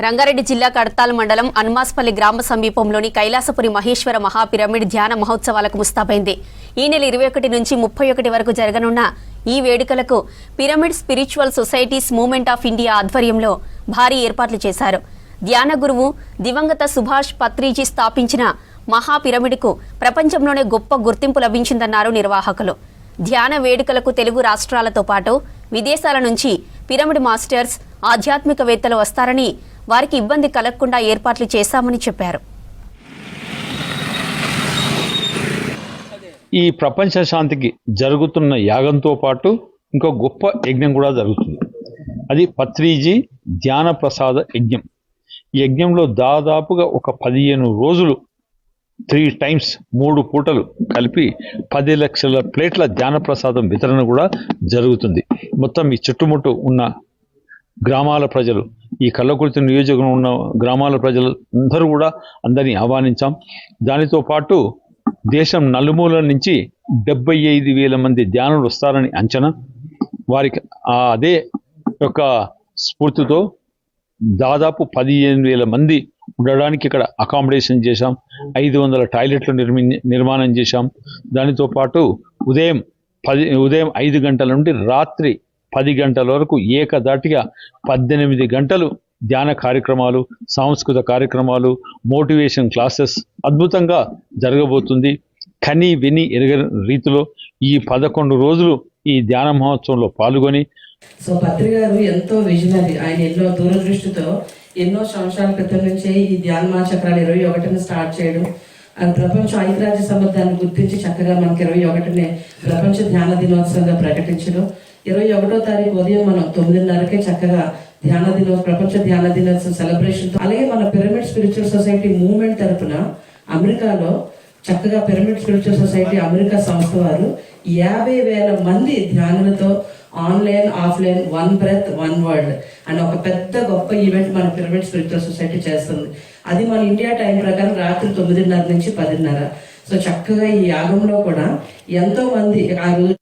రంగారెడ్డి జిల్లా కడతాల్ మండలం అన్మాస్పల్లి గ్రామ సమీపంలోని కైలాసపురి మహేశ్వర మహాపిరమిడ్ ధ్యాన మహోత్సవాలకు ముస్తాబైంది. ఈ నెల 21 నుంచి 31 వరకు జరగనున్న ఈ వేడుకలకు pyramid spiritual societies movement of India ఆధ్వర్యంలో భారీ ఏర్పాట్లు చేశారు. ధ్యాన గురువు దివంగత సుభాష్ పత్రిజీ స్థాపించిన మహాపిరమిడ్కు ప్రపంచంలోనే గొప్ప గుర్తింపు లభించిందన్నారు నిర్వాహకులు. ధ్యాన వేడుకలకు తెలుగు రాష్ట్రాలతో పాటు విదేశాల నుంచి పిరమిడ్ మాస్టర్స్, ఆధ్యాత్మికవేత్తలు వస్తారని, వారికి ఇబ్బంది కలగకుండా ఏర్పాట్లు చేశామని చెప్పారు. ఈ ప్రపంచ శాంతికి జరుగుతున్న యాగంతో పాటు ఇంకో గొప్ప యజ్ఞం కూడా జరుగుతుంది. అది పత్రిజీ ధ్యాన ప్రసాద యజ్ఞం. ఈ యజ్ఞంలో దాదాపుగా ఒక 15 రోజులు 3 times 3 పూటలు కలిపి 10 లక్షల ప్లేట్ల ధ్యాన ప్రసాదం వితరణ కూడా జరుగుతుంది. మొత్తం ఈ చుట్టుముట్టు ఉన్న గ్రామాల ప్రజలు, ఈ కల్లకుర్తి నియోజకవర్గంలో ఉన్న గ్రామాల ప్రజలు అందరినీ ఆహ్వానించాం. దానితో పాటు దేశం నలుమూలల నుంచి 75,000 మంది ధ్యానులు వస్తారని అంచనా. వారికి అదే యొక్క స్ఫూర్తితో దాదాపు 15,000 మంది ఉండడానికి ఇక్కడ అకామిడేషన్ చేశాం. 500 టాయిలెట్లు నిర్మాణం చేశాం. దానితో పాటు ఉదయం 5 గంటల నుండి రాత్రి 10 గంటల వరకు ఏకదాటిగా 18 గంటలు ధ్యాన కార్యక్రమాలు, సాంస్కృతిక కార్యక్రమాలు, మోటివేషన్ క్లాసెస్ అద్భుతంగా జరగబోతుంది. కని విని ఎరగని రీతిలో ఈ 11 రోజులు ఈ ధ్యాన మహోత్సవంలో పాల్గొని పత్రి గారు ఎంతో విజనరీ. ఆయన ఎన్నో దూరదృష్టితో ఎన్నో సంవత్సరాల క్రితం నుంచే ఈ ధ్యాన మహాచక్రాలు 21న స్టార్ట్ చేయడం, ప్రపంచ ఐక్యరాజ్య సంబంధాన్ని గుర్తించి చక్కగా మనకి 21నే ప్రపంచ ధ్యాన దినోత్సవంగా ప్రకటించడం. 21వ తారీఖు ఉదయం మనం 9:30కే చక్కగా ప్రపంచ ధ్యాన దినోత్సవం సెలబ్రేషన్. అలాగే మన పిరమిడ్ స్పిరిచువల్ సొసైటీ మూవ్మెంట్ తరఫున అమెరికాలో చక్కగా పిరమిడ్ స్పిరిచువల్ సొసైటీ అమెరికా సంస్థ వారు 50,000 మంది ధ్యానులతో ఆన్లైన్, ఆఫ్లైన్, 1 breath 1 world అని ఒక పెద్ద గొప్ప ఈవెంట్ మన పిరమిడ్ స్పిరిచువల్ సొసైటీ చేస్తుంది. అది మన ఇండియా టైం ప్రకారం రాత్రి 9:30 నుంచి 10:30. చక్కగా ఈ యాగంలో కూడా ఎంతో మంది ఆ రోజు